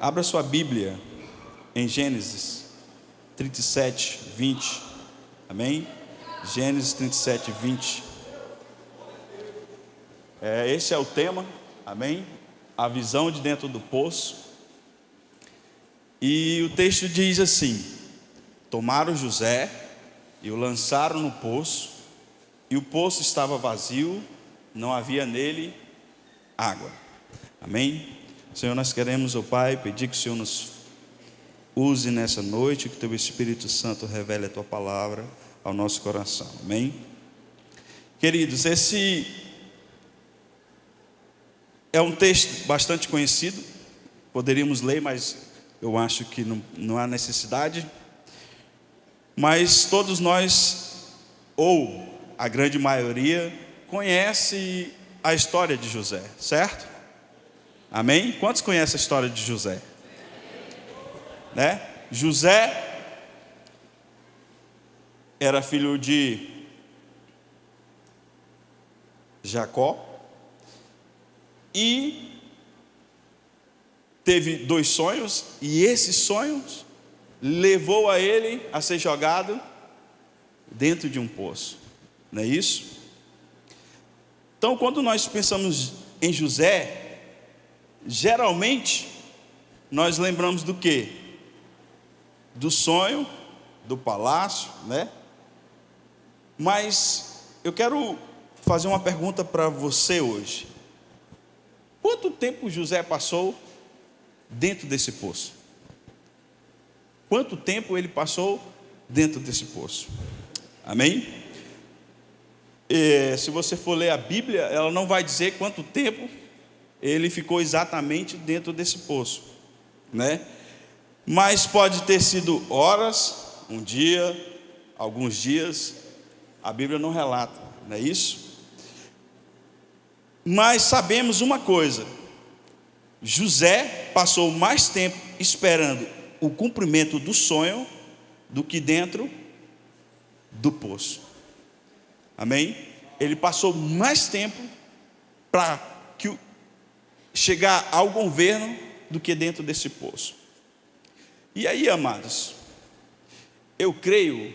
Abra sua Bíblia em Gênesis 37, 20. Amém? Gênesis 37, 20. Esse é o tema, amém? A visão de dentro do poço. E o texto diz assim: tomaram José e o lançaram no poço, e o poço estava vazio, não havia nele água. Amém? Senhor, nós queremos, ó Pai, pedir que o Senhor nos use nessa noite, que teu Espírito Santo revele a tua palavra ao nosso coração. Amém? Queridos, esse é um texto bastante conhecido, poderíamos ler, mas eu acho que não há necessidade. Mas todos nós, ou a grande maioria, conhece a história de José, certo? Amém? Quantos conhecem a história de José? Né? José era filho de Jacó e teve 2 sonhos, e esses sonhos levou a ele a ser jogado dentro de um poço, não é isso? Então, quando nós pensamos em José, geralmente nós lembramos do quê? Do sonho, do palácio, né? Mas eu quero fazer uma pergunta para você hoje. Quanto tempo José passou dentro desse poço? Quanto tempo ele passou dentro desse poço? Amém? Se você for ler a Bíblia, ela não vai dizer quanto tempo ele ficou exatamente dentro desse poço, né? Mas pode ter sido horas, um dia, alguns dias. A Bíblia não relata, não é isso? Mas sabemos uma coisa: José passou mais tempo esperando o cumprimento do sonho do que dentro do poço. Amém? Ele passou mais tempo para chegar ao governo do que dentro desse poço. E aí, amados, eu creio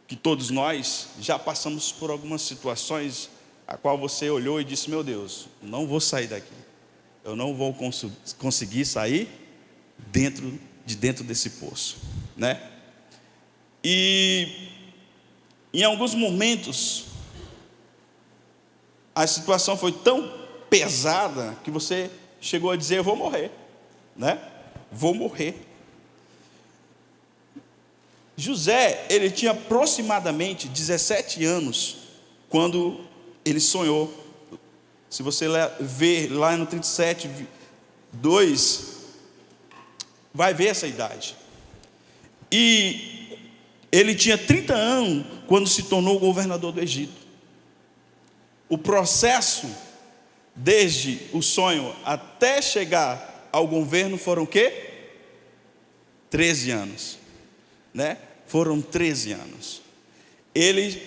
que todos nós já passamos por algumas situações a qual você olhou e disse: meu Deus, não vou sair daqui, eu não vou conseguir sair dentro desse poço, né? E em alguns momentos a situação foi tão pesada que você chegou a dizer: eu vou morrer, né? Vou morrer. José, ele tinha aproximadamente 17 anos quando ele sonhou. Se você ver lá no 37, 2, vai ver essa idade. E ele tinha 30 anos quando se tornou governador do Egito. O processo, desde o sonho até chegar ao governo, foram o quê? 13 anos, né? Foram 13 anos. Ele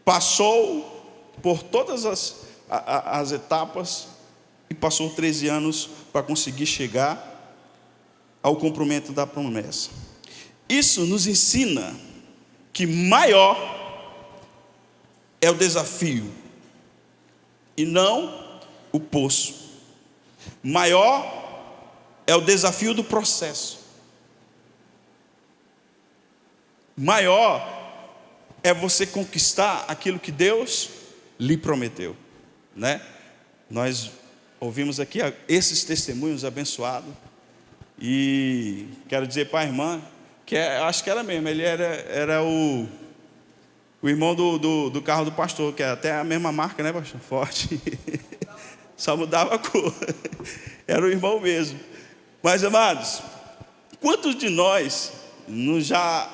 passou por todas as etapas e passou 13 anos para conseguir chegar ao cumprimento da promessa. Isso nos ensina que maior é o desafio e não o poço. Maior é o desafio do processo. Maior é você conquistar aquilo que Deus lhe prometeu, né? Nós ouvimos aqui esses testemunhos abençoados. E quero dizer para a irmã que acho que era mesmo, ele era o irmão do carro do pastor, que é até a mesma marca, né, pastor? Forte. Só mudava a cor. Era o irmão mesmo. Mas, amados, quantos de nós já,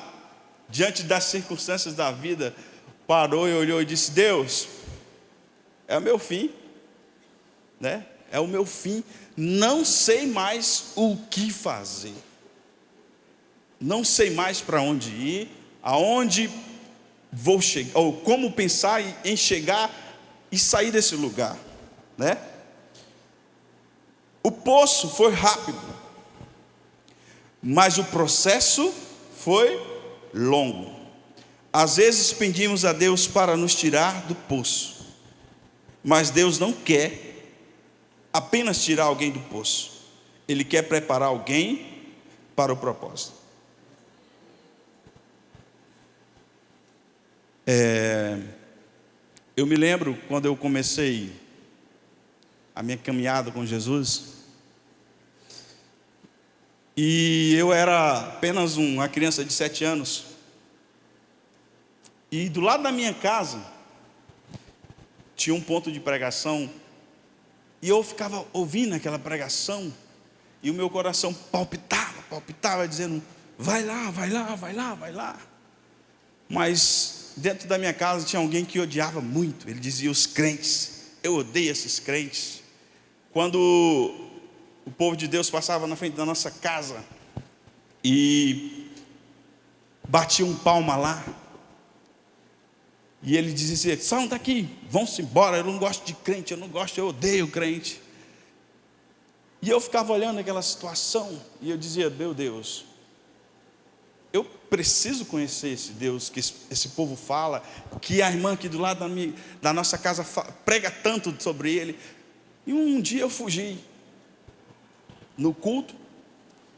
diante das circunstâncias da vida, parou e olhou e disse: Deus, é o meu fim, né? É o meu fim. Não sei mais o que fazer. Não sei mais para onde ir, aonde vou chegar, ou como pensar em chegar e sair desse lugar, né? O poço foi rápido, mas o processo foi longo. Às vezes pedimos a Deus para nos tirar do poço, mas Deus não quer apenas tirar alguém do poço. Ele quer preparar alguém para o propósito. Eu me lembro quando eu comecei a minha caminhada com Jesus, e eu era apenas uma criança de 7 anos, e do lado da minha casa tinha um ponto de pregação, e eu ficava ouvindo aquela pregação, e o meu coração palpitava, dizendo: vai lá, vai lá, vai lá, vai lá. Mas dentro da minha casa tinha alguém que odiava muito. Ele dizia: os crentes, eu odeio esses crentes. Quando o povo de Deus passava na frente da nossa casa e batia um palma lá, e ele dizia: saiam daqui, vão-se embora, eu não gosto de crente, eu odeio crente. E eu ficava olhando aquela situação, e eu dizia: meu Deus, eu preciso conhecer esse Deus que esse povo fala, que a irmã aqui do lado da nossa casa prega tanto sobre ele. E um dia eu fugi no culto,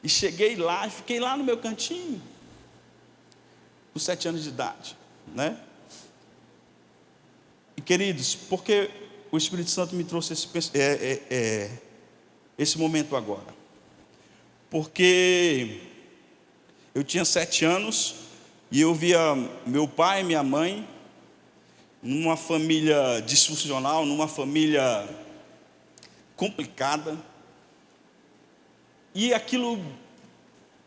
e cheguei lá, e fiquei lá no meu cantinho, com 7 anos de idade, né? E queridos, porque o Espírito Santo me trouxe esse momento agora? Porque eu tinha 7 anos, e eu via meu pai e minha mãe numa família disfuncional, numa família complicada, e aquilo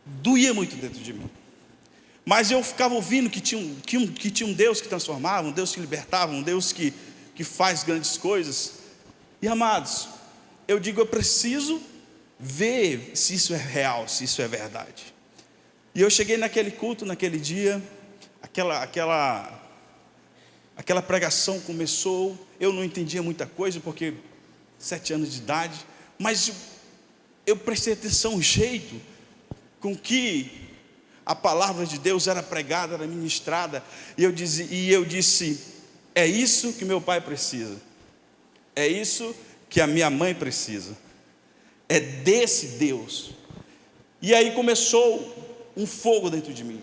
doía muito dentro de mim. Mas eu ficava ouvindo que tinha um Deus que transformava, um Deus que libertava, um Deus que faz grandes coisas. E amados, eu digo: eu preciso ver se isso é real, se isso é verdade. E eu cheguei naquele culto, naquele dia, aquela pregação começou. Eu não entendia muita coisa, porque 7 anos de idade, mas eu prestei atenção, o jeito com que a palavra de Deus era pregada, era ministrada, e eu disse: é isso que meu pai precisa, é isso que a minha mãe precisa, é desse Deus. E aí começou um fogo dentro de mim.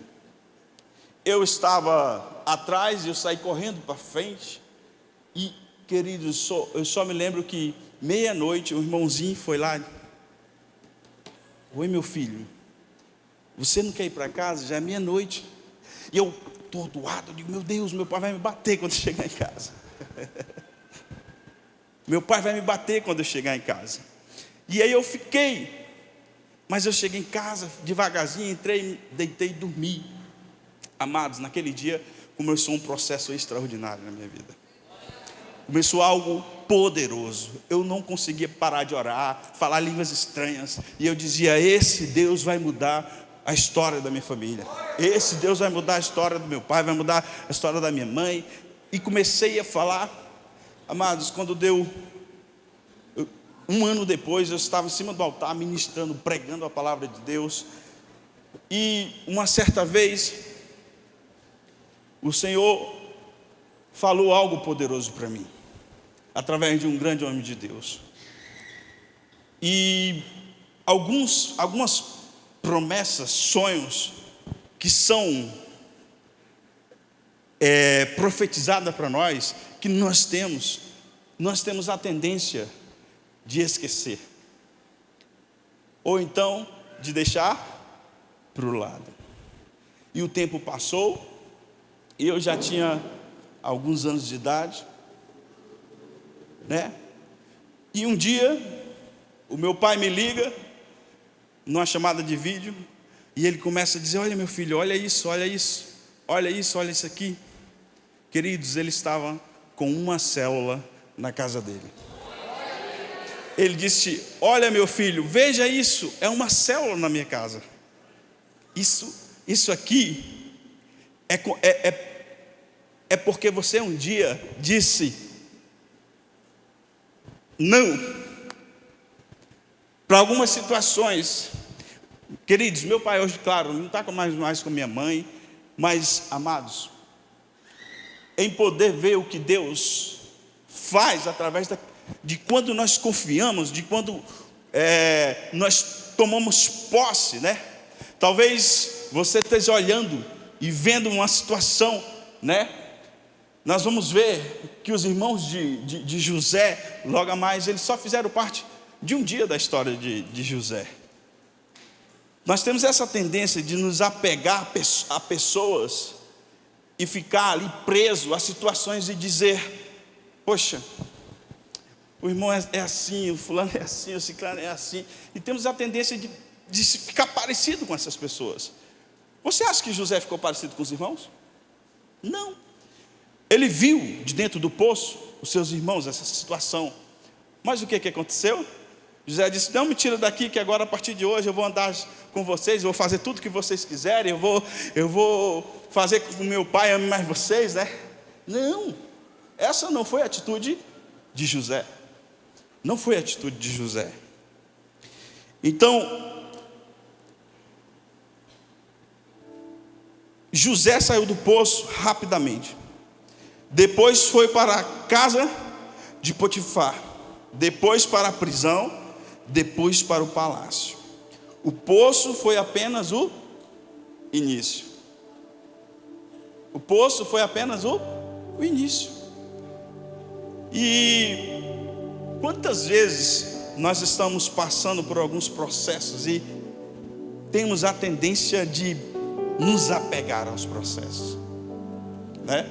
Eu estava atrás, e eu saí correndo para frente, e queridos, eu só me lembro que meia-noite, o irmãozinho foi lá: oi, meu filho, você não quer ir para casa? Já é meia-noite. E eu, atordoado, eu digo: meu Deus, meu pai vai me bater quando eu chegar em casa. Meu pai vai me bater quando eu chegar em casa. E aí eu fiquei, mas eu cheguei em casa, devagarzinho, entrei, deitei e dormi. Amados, naquele dia começou um processo extraordinário na minha vida. Começou algo poderoso. Eu não conseguia parar de orar, falar línguas estranhas, e eu dizia: esse Deus vai mudar a história da minha família, esse Deus vai mudar a história do meu pai, vai mudar a história da minha mãe. E comecei a falar. Amados, quando deu um ano depois, eu estava em cima do altar ministrando, pregando a palavra de Deus. E uma certa vez o Senhor falou algo poderoso para mim, através de um grande homem de Deus. E algumas promessas, sonhos que são profetizadas para nós, que nós temos a tendência de esquecer, ou então de deixar para o lado. E o tempo passou, e eu já tinha alguns anos de idade, né? E um dia o meu pai me liga numa chamada de vídeo, e ele começa a dizer: olha, meu filho, olha isso, olha isso, olha isso, olha isso aqui. Queridos, ele estava com uma célula na casa dele. Ele disse: olha, meu filho, veja isso, é uma célula na minha casa. Isso aqui é porque você um dia disse não para algumas situações. Queridos, meu pai hoje, claro, não está mais com minha mãe, mas, amados, em poder ver o que Deus faz através de quando nós confiamos, de quando nós tomamos posse, né? Talvez você esteja olhando e vendo uma situação, né? Nós vamos ver que os irmãos de José, logo a mais, eles só fizeram parte de um dia da história de José. Nós temos essa tendência de nos apegar a pessoas e ficar ali preso a situações e dizer: poxa, o irmão é assim, o fulano é assim, o ciclano é assim. E temos a tendência de ficar parecido com essas pessoas. Você acha que José ficou parecido com os irmãos? Não. Ele viu de dentro do poço os seus irmãos, essa situação. Mas o que aconteceu? José disse: não me tira daqui, que agora a partir de hoje eu vou andar com vocês, vou fazer tudo que vocês quiserem, eu vou fazer com que meu pai ame mais vocês, né? Não, essa não foi a atitude de José. Não foi a atitude de José. Então, José saiu do poço rapidamente. Depois foi para a casa de Potifar. Depois para a prisão. Depois para o palácio. O poço foi apenas o início. O poço foi apenas o início. E quantas vezes nós estamos passando por alguns processos e temos a tendência de nos apegar aos processos, né?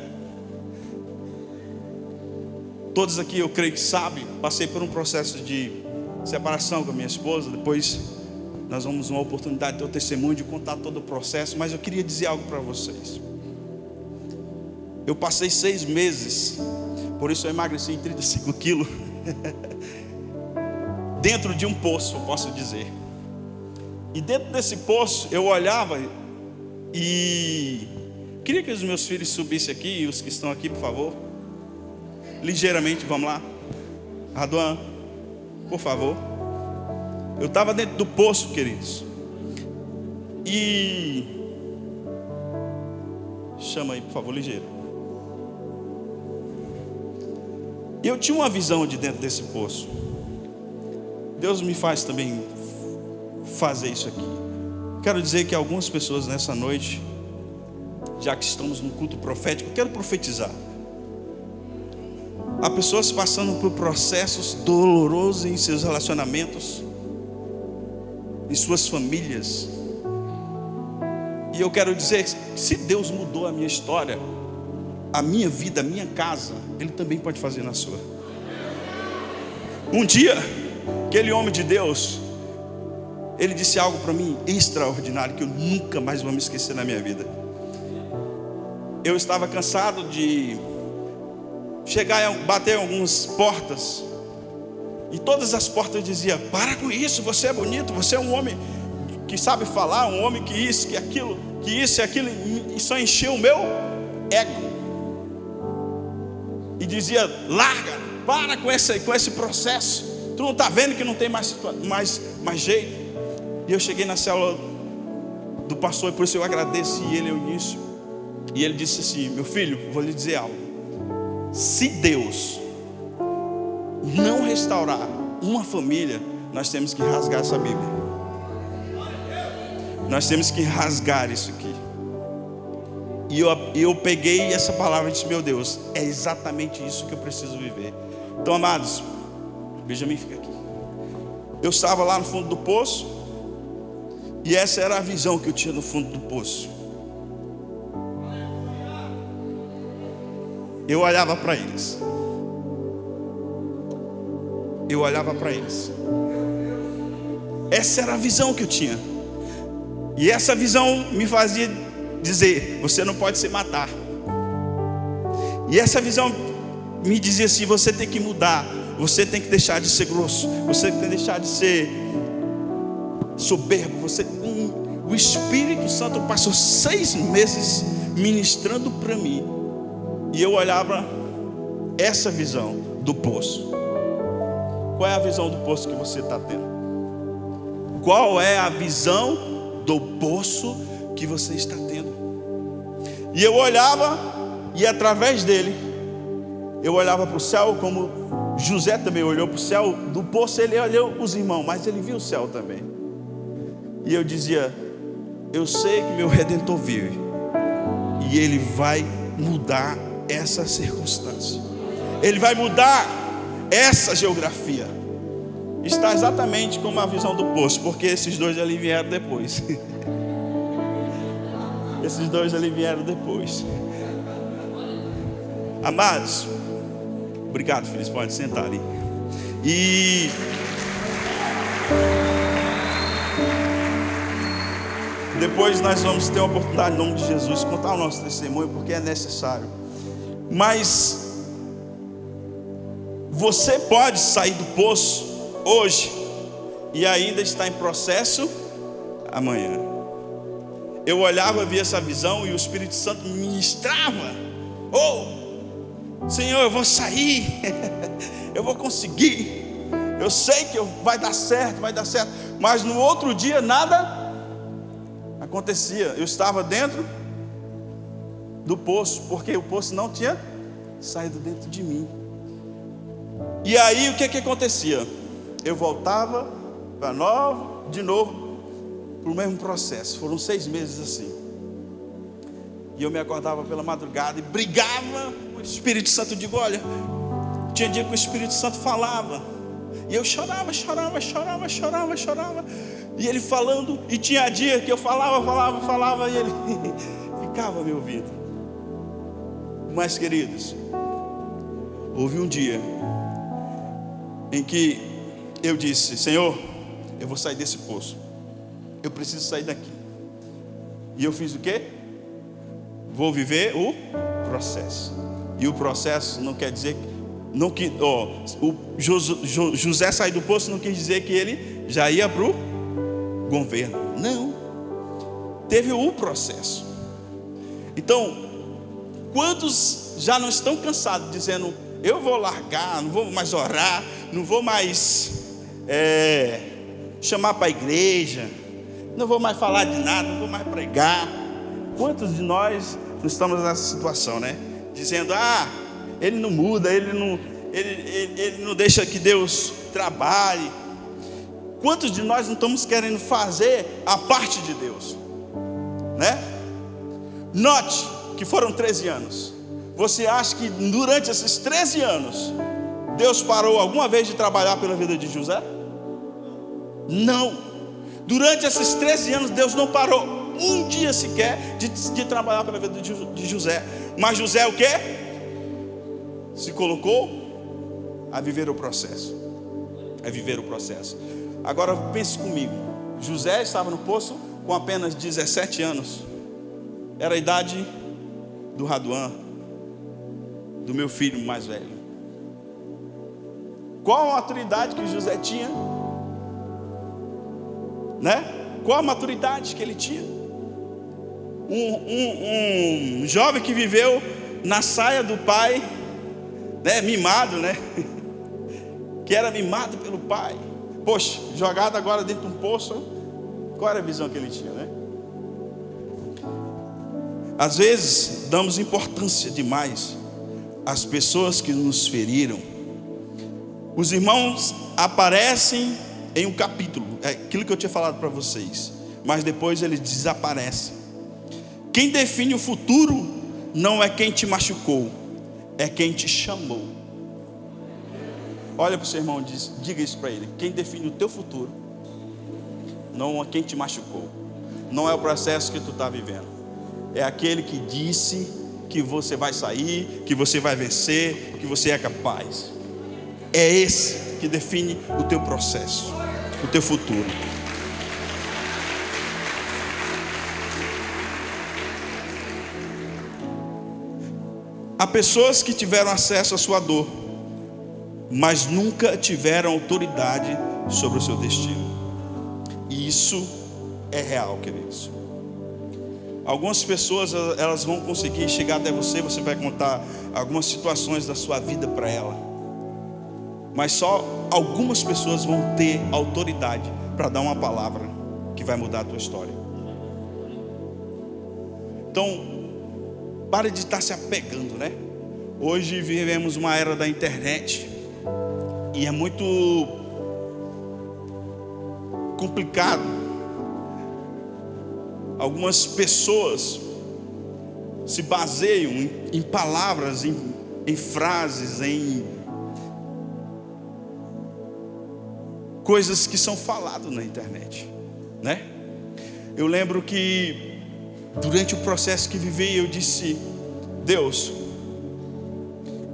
Todos aqui, eu creio que sabem, passei por um processo de separação com a minha esposa. Depois nós vamos uma oportunidade de ter o testemunho, de contar todo o processo. Mas eu queria dizer algo para vocês. Eu passei 6 meses, por isso eu emagreci em 35 quilos, dentro de um poço, eu posso dizer. E dentro desse poço eu olhava e queria que os meus filhos subissem aqui, e os que estão aqui, por favor, ligeiramente, vamos lá. Raduan, por favor. Eu estava dentro do poço, queridos. E chama aí, por favor, ligeiro. E eu tinha uma visão de dentro desse poço. Deus me faz também fazer isso aqui. Quero dizer que algumas pessoas nessa noite, já que estamos no culto profético, eu quero profetizar. Há pessoas passando por processos dolorosos em seus relacionamentos, em suas famílias. E eu quero dizer que se Deus mudou a minha história, a minha vida, a minha casa, Ele também pode fazer na sua. Um dia, aquele homem de Deus, ele disse algo para mim extraordinário, que eu nunca mais vou me esquecer na minha vida. Eu estava cansado de chegar e bater em algumas portas, e todas as portas diziam: para com isso, você é bonito, você é um homem que sabe falar, um homem que isso, que aquilo, que isso e aquilo. E só encheu o meu ego. E dizia: larga, para com esse processo, tu não está vendo que não tem mais jeito. E eu cheguei na célula do pastor, e por isso eu agradeci ele ao início. E ele disse assim: meu filho, vou lhe dizer algo. Se Deus não restaurar uma família, nós temos que rasgar essa Bíblia. Nós temos que rasgar isso aqui. E eu peguei essa palavra e disse: meu Deus, é exatamente isso que eu preciso viver. Então, amados, Benjamin, fica aqui. Eu estava lá no fundo do poço, e essa era a visão que eu tinha no fundo do poço. Eu olhava para eles. Eu olhava para eles. Essa era a visão que eu tinha. E essa visão me fazia dizer: você não pode se matar. E essa visão me dizia assim: você tem que mudar. Você tem que deixar de ser grosso. Você tem que deixar de ser soberbo. O Espírito Santo passou 6 meses ministrando para mim. E eu olhava essa visão do poço. Qual é a visão do poço que você está tendo? Qual é a visão do poço que você está tendo? E eu olhava, e através dele, eu olhava para o céu, como José também olhou para o céu. Do poço ele olhou os irmãos, mas ele viu o céu também. E eu dizia: eu sei que meu Redentor vive, e ele vai mudar essa circunstância, ele vai mudar essa geografia. Está exatamente como a visão do poço, porque esses dois ali vieram depois. Esses dois ali vieram depois. Amados, obrigado, filhos, pode sentar ali. E depois nós vamos ter a oportunidade, em nome de Jesus, contar o nosso testemunho, porque é necessário. Mas você pode sair do poço hoje e ainda está em processo amanhã. Eu olhava, via essa visão, e o Espírito Santo me ministrava: oh, Senhor, eu vou sair, eu vou conseguir, eu sei que vai dar certo. Mas no outro dia nada acontecia. Eu estava dentro do poço, porque o poço não tinha saído dentro de mim. E aí o que acontecia? Eu voltava de novo para o mesmo processo. Foram 6 meses assim. E eu me acordava pela madrugada e brigava com o Espírito Santo. Eu digo: olha, tinha dia que o Espírito Santo falava, e eu chorava. E ele falando, e tinha dia que eu falava, e ele ficava me ouvindo. Mas, queridos, houve um dia em que eu disse: Senhor, eu vou sair desse poço, eu preciso sair daqui. E eu fiz o quê? Vou viver o processo. E o processo não quer dizer José sair do poço não quis dizer que ele já ia para o governo. Não, teve o processo. Então, quantos já não estão cansados, dizendo: eu vou largar, não vou mais orar, não vou mais chamar para a igreja, não vou mais falar de nada, não vou mais pregar. Quantos de nós não estamos nessa situação, né? Dizendo: ele não muda, ele não deixa que Deus trabalhe. Quantos de nós não estamos querendo fazer a parte de Deus, né? Note que foram 13 anos. Você acha que durante esses 13 anos Deus parou alguma vez de trabalhar pela vida de José? Não. Durante esses 13 anos Deus não parou um dia sequer de trabalhar pela vida de José. Mas José o quê? Se colocou a viver o processo. Agora pense comigo. José estava no poço com apenas 17 anos. Era a idade do Raduan, do meu filho mais velho. Qual a maturidade que José tinha? Né? Qual a maturidade que ele tinha? Um jovem que viveu na saia do pai, né? Mimado, né? Que era mimado pelo pai. Poxa, jogado agora dentro de um poço. Qual era a visão que ele tinha, né? Às vezes damos importância demais às pessoas que nos feriram. Os irmãos aparecem em um capítulo, é aquilo que eu tinha falado para vocês, mas depois eles desaparecem. Quem define o futuro não é quem te machucou, é quem te chamou. Olha para o seu irmão e diga isso para ele: quem define o teu futuro não é quem te machucou, não é o processo que tu está vivendo, é aquele que disse que você vai sair, que você vai vencer, que você é capaz. É esse que define o teu processo, o teu futuro. Há pessoas que tiveram acesso à sua dor, mas nunca tiveram autoridade sobre o seu destino. E isso é real, queridos. Algumas pessoas, elas vão conseguir chegar até você, você vai contar algumas situações da sua vida para ela. Mas só algumas pessoas vão ter autoridade para dar uma palavra que vai mudar a tua história. Então, pare de estar se apegando, né? Hoje vivemos uma era da internet e é muito complicado. Algumas pessoas se baseiam em palavras, em frases, em coisas que são faladas na internet, né? Eu lembro que durante o processo que vivi, eu disse: Deus,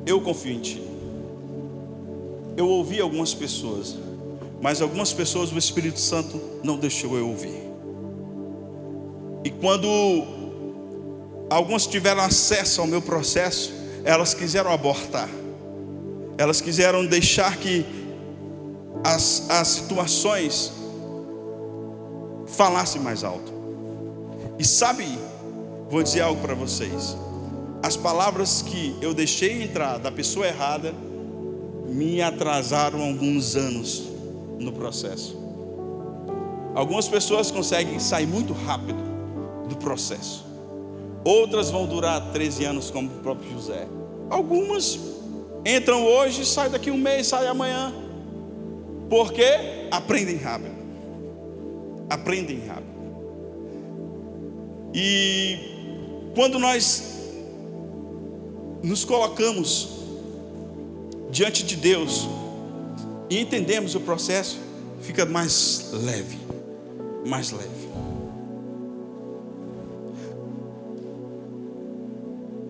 eu confio em Ti. Eu ouvi algumas pessoas, mas algumas pessoas o Espírito Santo não deixou eu ouvir. E quando algumas tiveram acesso ao meu processo, elas quiseram abortar. Elas quiseram deixar que as situações falassem mais alto. E sabe, vou dizer algo para vocês. As palavras que eu deixei entrar da pessoa errada me atrasaram alguns anos no processo. Algumas pessoas conseguem sair muito rápido do processo. Outras vão durar 13 anos, como o próprio José. Algumas entram hoje, saem daqui um mês, saem amanhã. Porque aprendem rápido. Aprendem rápido. E quando nós nos colocamos diante de Deus e entendemos o processo, fica mais leve, mais leve.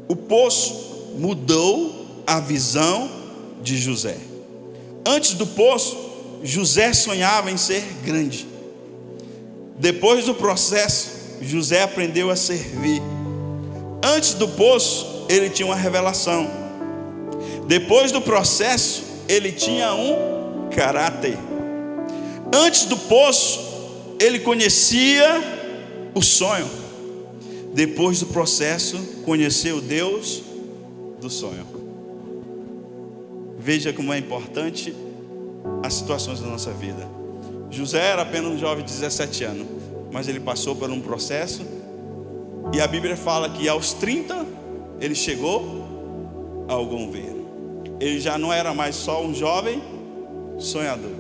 O poço mudou a visão de José. Antes do poço, José sonhava em ser grande. Depois do processo, José aprendeu a servir. Antes do poço, ele tinha uma revelação. Depois do processo, ele tinha um caráter. Antes do poço, ele conhecia o sonho. Depois do processo, conheceu o Deus do sonho. Veja como é importante as situações da nossa vida. José era apenas um jovem de 17 anos, mas ele passou por um processo. E a Bíblia fala que aos 30 ele chegou ao governo. Ele já não era mais só um jovem sonhador,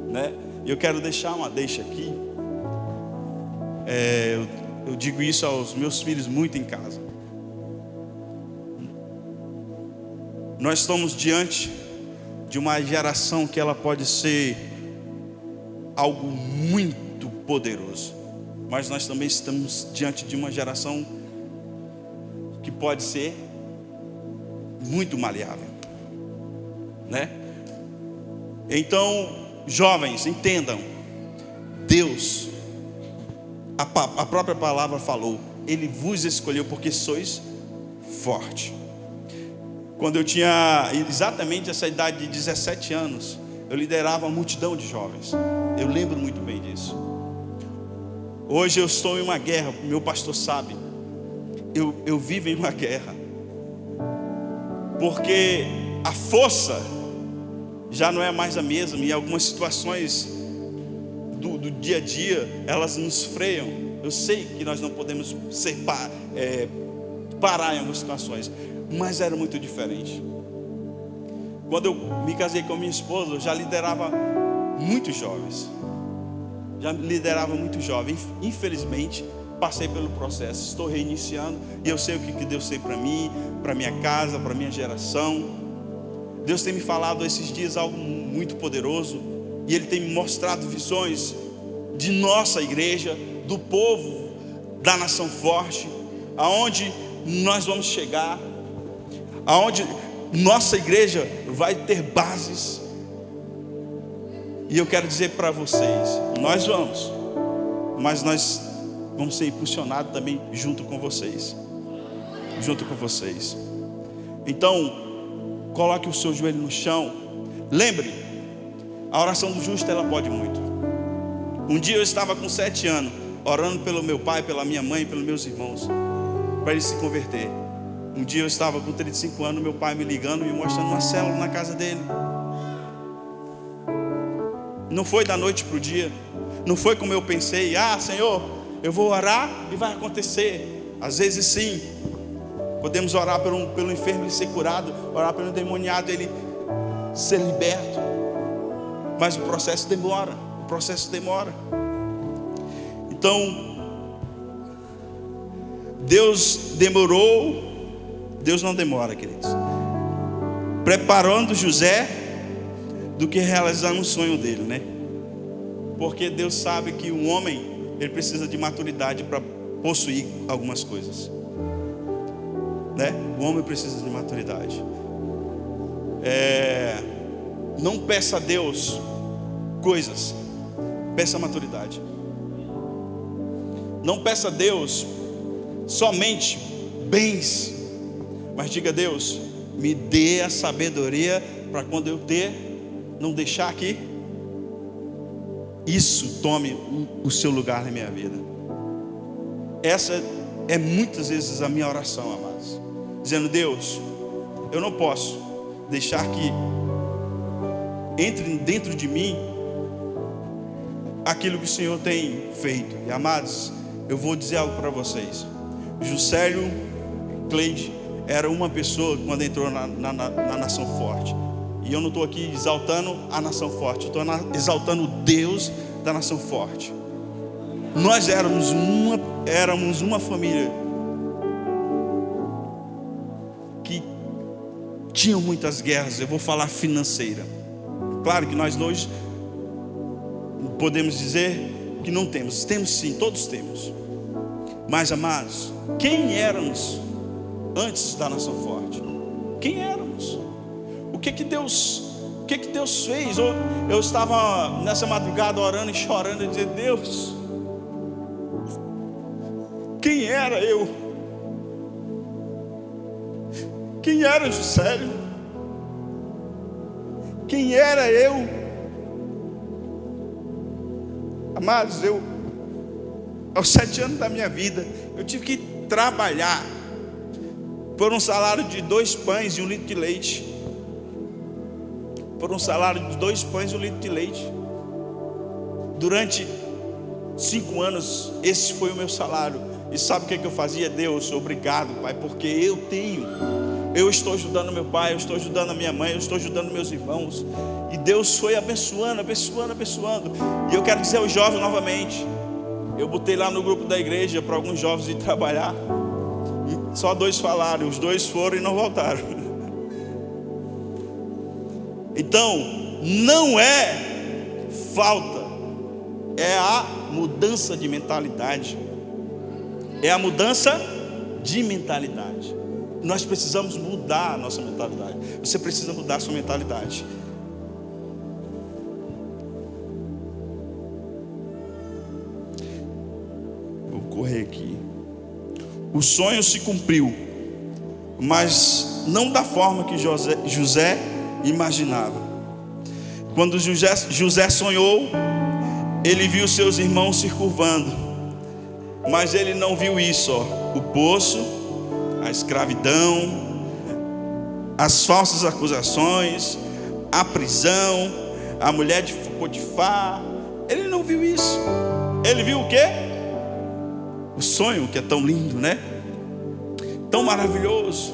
né? E eu quero deixar uma deixa aqui. Eu digo isso aos meus filhos muito em casa. Nós estamos diante de uma geração que ela pode ser algo muito poderoso, mas nós também estamos diante de uma geração que pode ser muito maleável, né? Então, jovens, entendam, Deus, a própria palavra falou, Ele vos escolheu porque sois forte. Quando eu tinha exatamente essa idade de 17 anos, eu liderava uma multidão de jovens. Eu lembro muito bem disso. Hoje eu estou em uma guerra, meu pastor sabe. Eu vivo em uma guerra. Porque a força já não é mais a mesma. E algumas situações do dia a dia, elas nos freiam. Eu sei que nós não podemos parar em algumas situações, mas era muito diferente. Quando eu me casei com minha esposa, eu já liderava muitos jovens. Infelizmente, passei pelo processo. Estou reiniciando e eu sei o que Deus tem para mim, para minha casa, para minha geração. Deus tem me falado esses dias algo muito poderoso. E Ele tem me mostrado visões de nossa igreja, do povo, da nação forte, aonde nós vamos chegar, aonde nossa igreja vai ter bases. E eu quero dizer para vocês, nós vamos, mas nós vamos ser impulsionados também junto com vocês. Junto com vocês. Então, coloque o seu joelho no chão. Lembre, a oração do justo, ela pode muito. Um dia eu estava com 7 anos, orando pelo meu pai, pela minha mãe, pelos meus irmãos, para eles se converter. Um dia eu estava com 35 anos, meu pai me ligando, me mostrando uma célula na casa dele. Não foi da noite para o dia. Não foi como eu pensei, Senhor, eu vou orar e vai acontecer. Às vezes sim. Podemos orar pelo enfermo ele ser curado, orar pelo endemoniado ele ser liberto. Mas o processo demora. Então, Deus demorou. Deus não demora, queridos. Preparando José do que realizar um sonho dele, né? Porque Deus sabe que o homem, ele precisa de maturidade para possuir algumas coisas, né? O homem precisa de maturidade. Não peça a Deus coisas, peça maturidade. Não peça a Deus somente bens, mas diga a Deus, me dê a sabedoria para quando eu ter, não deixar que isso tome o seu lugar na minha vida. Essa é muitas vezes a minha oração, amados, dizendo: Deus, eu não posso deixar que entre dentro de mim aquilo que o Senhor tem feito. E amados, eu vou dizer algo para vocês. Juscelio Cleide era uma pessoa quando entrou na Nação Forte. E eu não estou aqui exaltando a Nação Forte, estou exaltando o Deus da Nação Forte. Nós éramos uma família que tinha muitas guerras. Eu vou falar financeira. Claro que nós dois podemos dizer que não temos. Temos sim, todos temos. Mas, amados, quem éramos antes da Nação Forte? Quem éramos? O que Deus fez? Eu estava nessa madrugada orando e chorando e dizendo: Deus, quem era eu? Quem era Juscelio? Quem era eu? Amados, aos 7 anos da minha vida, eu tive que trabalhar por um salário de 2 pães e 1 litro de leite. Por um salário de 2 pães e 1 litro de leite. Durante 5 anos, esse foi o meu salário. E sabe o que eu fazia? Deus, obrigado, Pai, porque eu estou ajudando meu pai, eu estou ajudando a minha mãe, eu estou ajudando meus irmãos. E Deus foi abençoando. E eu quero dizer aos jovens novamente, eu botei lá no grupo da igreja para alguns jovens ir trabalhar. E só 2 falaram, os 2 foram e não voltaram. Então, não é falta, é a mudança de mentalidade. É a mudança de mentalidade. Nós precisamos mudar a nossa mentalidade. Você precisa mudar a sua mentalidade. Vou correr aqui. O sonho se cumpriu, mas não da forma que José imaginava. Quando José sonhou, ele viu seus irmãos se curvando, mas ele não viu isso, o poço, a escravidão, as falsas acusações, a prisão, a mulher de Potifar. Ele não viu isso. Ele viu o quê? O sonho, que é tão lindo, né? Tão maravilhoso,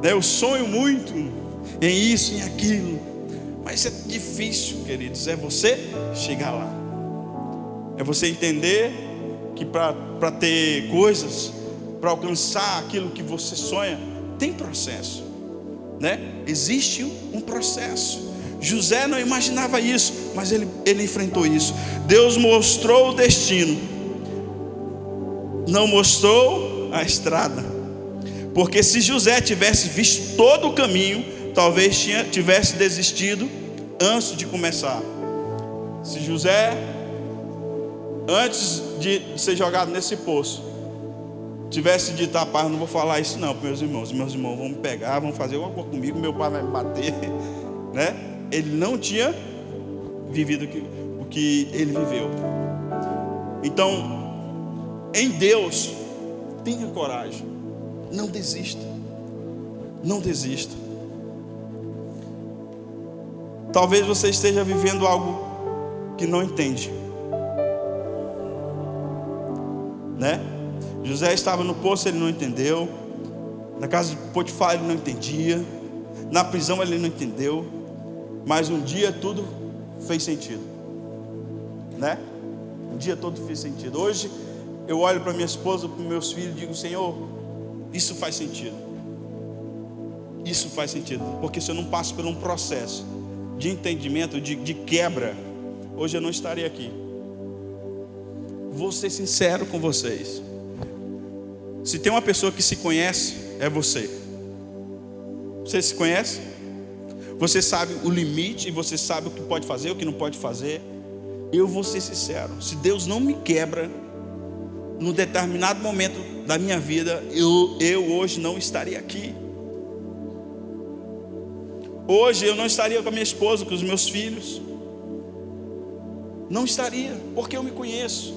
né? Eu sonho muito em isso, em aquilo, mas é difícil, queridos. É você chegar lá, é você entender que para ter coisas, para alcançar aquilo que você sonha, tem processo, né? Existe um processo. José não imaginava isso, mas ele enfrentou isso. Deus mostrou o destino, não mostrou a estrada. Porque se José tivesse visto todo o caminho, talvez tivesse desistido antes de começar. Se José, antes de ser jogado nesse poço, tivesse dito: rapaz, eu não vou falar isso não para meus irmãos vão me pegar, vão fazer alguma coisa comigo, meu pai vai me bater, né? Ele não tinha vivido o que ele viveu. Então, em Deus, tenha coragem, não desista, não desista. Talvez você esteja vivendo algo que não entende, né? José estava no poço, ele não entendeu. Na casa de Potifar ele não entendia. Na prisão ele não entendeu. Mas um dia tudo fez sentido, né? Um dia todo fez sentido. Hoje eu olho para minha esposa, para meus filhos e digo: Senhor, isso faz sentido. Isso faz sentido. Porque se eu não passo por um processo de entendimento, de quebra, hoje eu não estaria aqui. Vou ser sincero com vocês. Se tem uma pessoa que se conhece, é você. Você se conhece? Você sabe o limite, você sabe o que pode fazer, o que não pode fazer. Eu vou ser sincero, se Deus não me quebra num determinado momento da minha vida, eu hoje não estaria aqui. Hoje eu não estaria com a minha esposa, com os meus filhos. Não estaria, porque eu me conheço.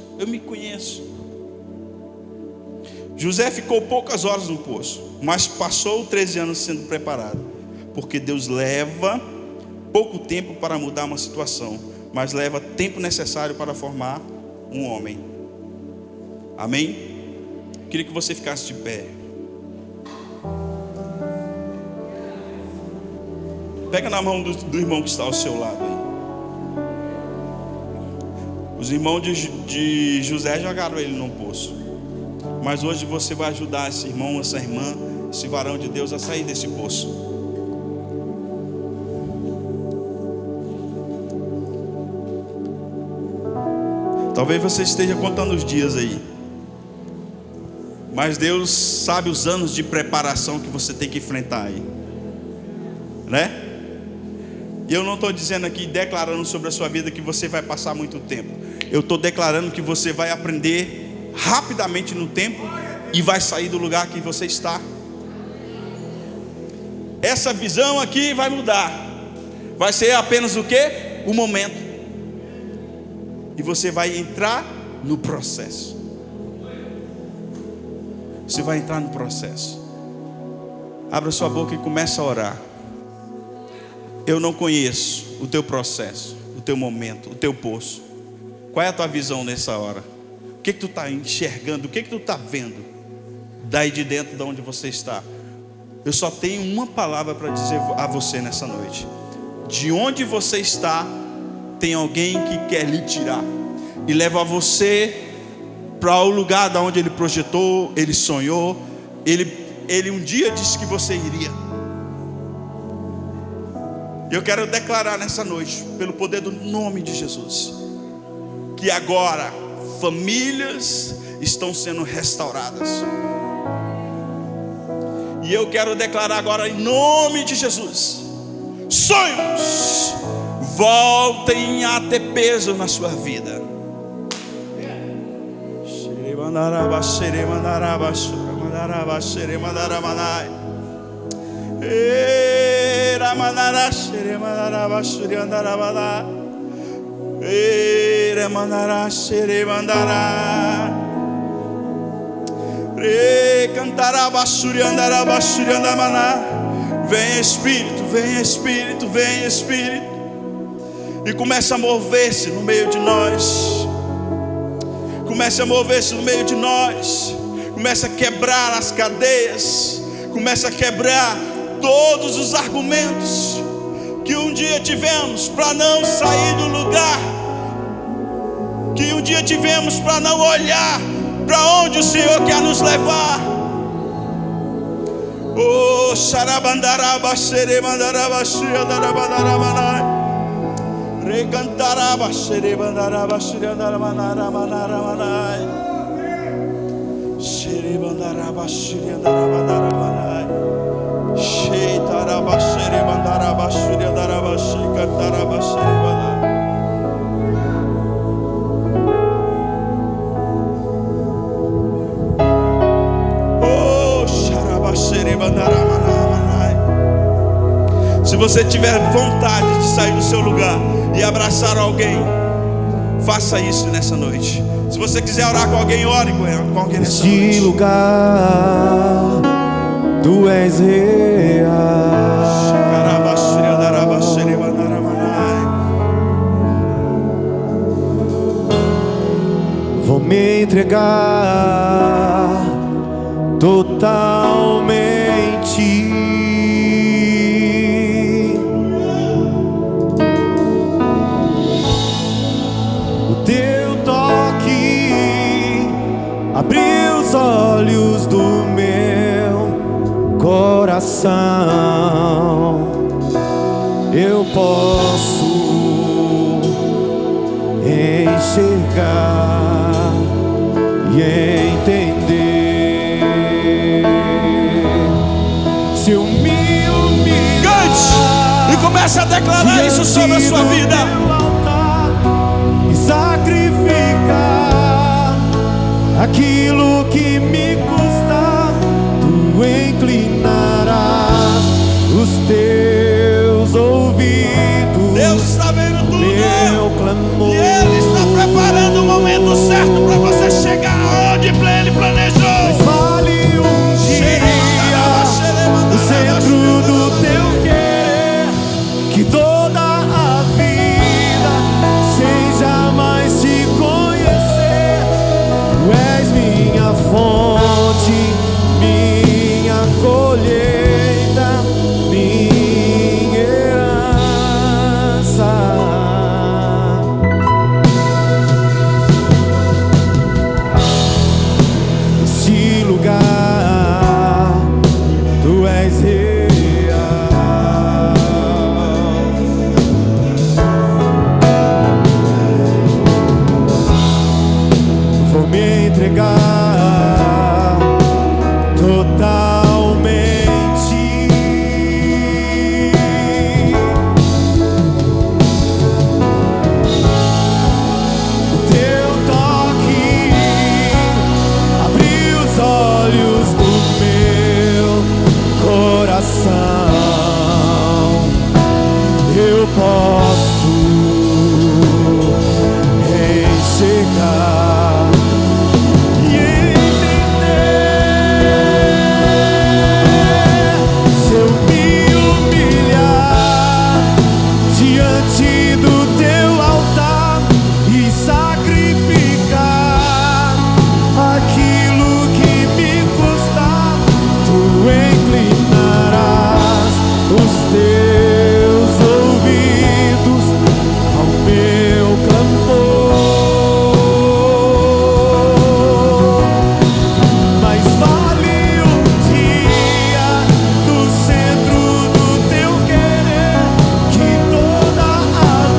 José ficou poucas horas no poço, mas passou 13 anos sendo preparado, porque Deus leva pouco tempo para mudar uma situação, mas leva tempo necessário para formar um homem. Amém? Queria que você ficasse de pé. Pega na mão do irmão que está ao seu lado aí. Os irmãos de José jogaram ele num poço, mas hoje você vai ajudar esse irmão, essa irmã, esse varão de Deus a sair desse poço. Talvez você esteja contando os dias aí, mas Deus sabe os anos de preparação que você tem que enfrentar aí, né? E eu não estou dizendo aqui, declarando sobre a sua vida que você vai passar muito tempo. Eu estou declarando que você vai aprender rapidamente no tempo e vai sair do lugar que você está. Essa visão aqui vai mudar. Vai ser apenas o quê? O momento. E você vai entrar no processo. Você vai entrar no processo. Abra sua boca e comece a orar. Eu não conheço o teu processo, o teu momento, o teu poço. Qual é a tua visão nessa hora? O que tu está enxergando? O que tu está vendo daí de dentro de onde você está? Eu só tenho uma palavra para dizer a você nessa noite. De onde você está, tem alguém que quer lhe tirar e levar você para o lugar da onde ele projetou, ele sonhou. Ele um dia disse que você iria. Eu quero declarar nessa noite, pelo poder do nome de Jesus, que agora famílias estão sendo restauradas. E eu quero declarar agora em nome de Jesus, sonhos voltem a ter peso na sua vida. Vem Espírito, vem Espírito, vem Espírito, e começa a mover-se no meio de nós. Comece a mover-se no meio de nós. Comece a quebrar as cadeias. Comece a quebrar todos os argumentos que um dia tivemos para não sair do lugar, que um dia tivemos para não olhar para onde o Senhor quer nos levar. Oh, xarabandaraba, xeremandaraba, xiriandarabandaramanai, recantaraba, xeremandaraba, xiriandarabandaramanai, xeremandaraba, xiriandarabandaramanai, xeitaraba, xeremandaraba, xiriandaraba, xeicantaraba, xeremandaraba. Se você tiver vontade de sair do seu lugar e abraçar alguém, faça isso nessa noite. Se você quiser orar com alguém, ore com alguém nessa noite. Neste lugar, tu és real. me entregar totalmente. O teu toque abriu os olhos do meu coração. Eu posso enxergar e entender. Se eu me humilhar, cante e comece a declarar isso sobre a sua vida. E sacrificar aquilo que me custa, tu inclinarás os teus ouvidos. Deus está vendo tudo, meu clamor, e Ele está preparando o momento certo para você chegar onde Ele planejou. mas vale um dia no centro do teu querer, que toda a vida seja mais te conhecer. Tu és minha fonte, minha colheita, minha herança. Esse lugar, tu és real. Vou me entregar totalmente. O teu toque abriu os olhos do meu coração. Eu posso enxergar e entender. Se eu me humilhar diante do teu altar e sacrificar aquilo que me custa, tu inclinarás os teus ouvidos ao meu clamor. Mas vale um dia no centro do teu querer, que toda a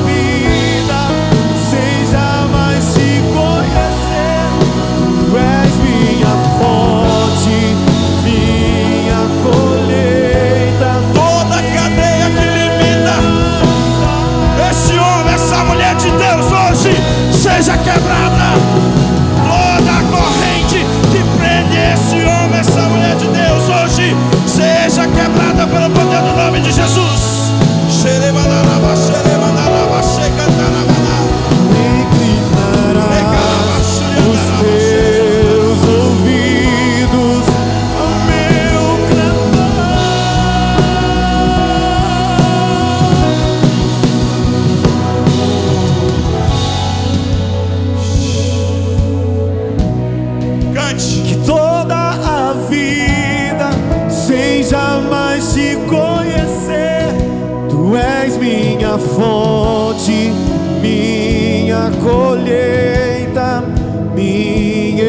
vida seja mais te conhecer. Tu és minha fonte, minha colheita. Toda cadeia que limita esse homem, essa mulher de Deus hoje, seja quebrada. Toda corrente que prende esse homem, essa mulher de Deus hoje, seja quebrada pelo poder do nome de Jesus. Xerebadaraba, xerebadaraba, xecantarabada. Inclinarás os teus ouvidos ao meu clamor. Cante. Que toda a vida seja mais te conhecer. Tu és minha fonte, minha colheita, minha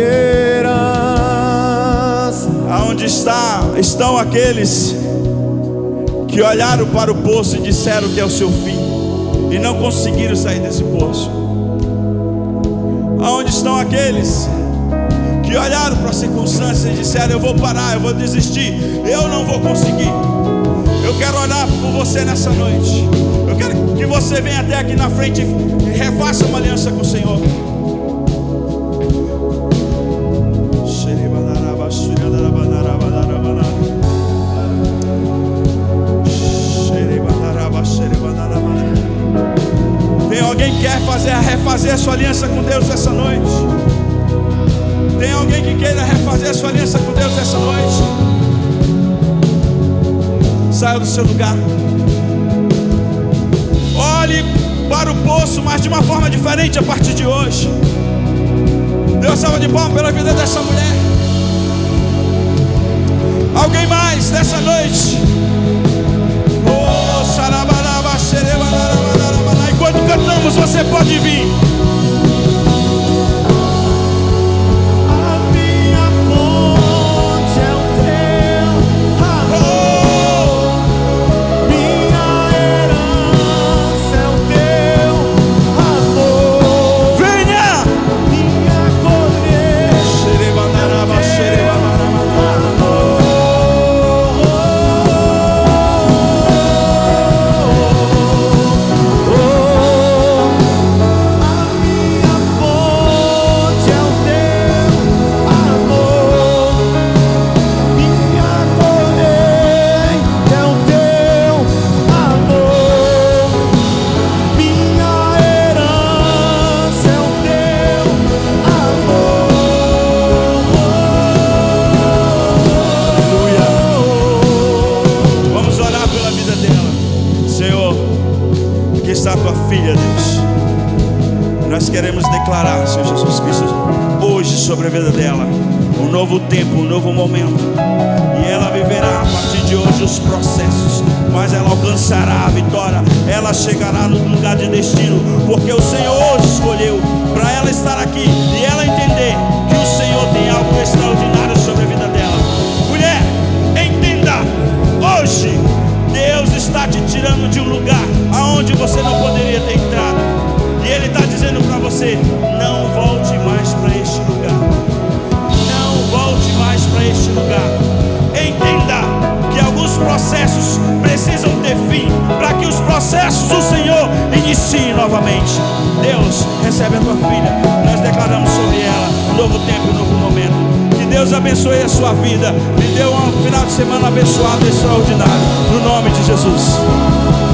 herança. Aonde estão aqueles que olharam para o poço e disseram que é o seu fim e não conseguiram sair desse poço? Aonde estão aqueles que olharam para as circunstâncias e disseram: eu vou parar, eu vou desistir, eu não vou conseguir? Eu quero orar por você nessa noite. Eu quero que você venha até aqui na frente e refaça uma aliança com o Senhor. Tem alguém que quer refazer a sua aliança com Deus essa noite? Tem alguém que queira refazer a sua aliança com Deus essa noite? Saia do seu lugar. Olhe para o poço, mas de uma forma diferente a partir de hoje. Dê uma salva de palmas pela vida dessa mulher. Alguém mais nessa noite? Oh, xarabaraba, xerebarabarabarabara. Enquanto cantamos, você pode vir. Queremos declarar, Senhor Jesus Cristo, hoje sobre a vida dela um novo tempo, um novo momento, e ela viverá a partir de hoje os processos, mas ela alcançará a vitória, ela chegará no lugar de destino, porque o Senhor hoje escolheu para ela estar aqui e ela entender que o Senhor tem algo extraordinário sobre a vida dela. Mulher, entenda, hoje Deus está te tirando de um lugar aonde você não poderia ter entrado. E Ele está dizendo para você: não volte mais para este lugar. Não volte mais para este lugar. Entenda que alguns processos precisam ter fim, para que os processos do Senhor iniciem novamente. Deus, recebe a tua filha. Nós declaramos sobre ela um novo tempo, um novo momento. Que Deus abençoe a sua vida. Me dê um final de semana abençoado e extraordinário. No nome de Jesus.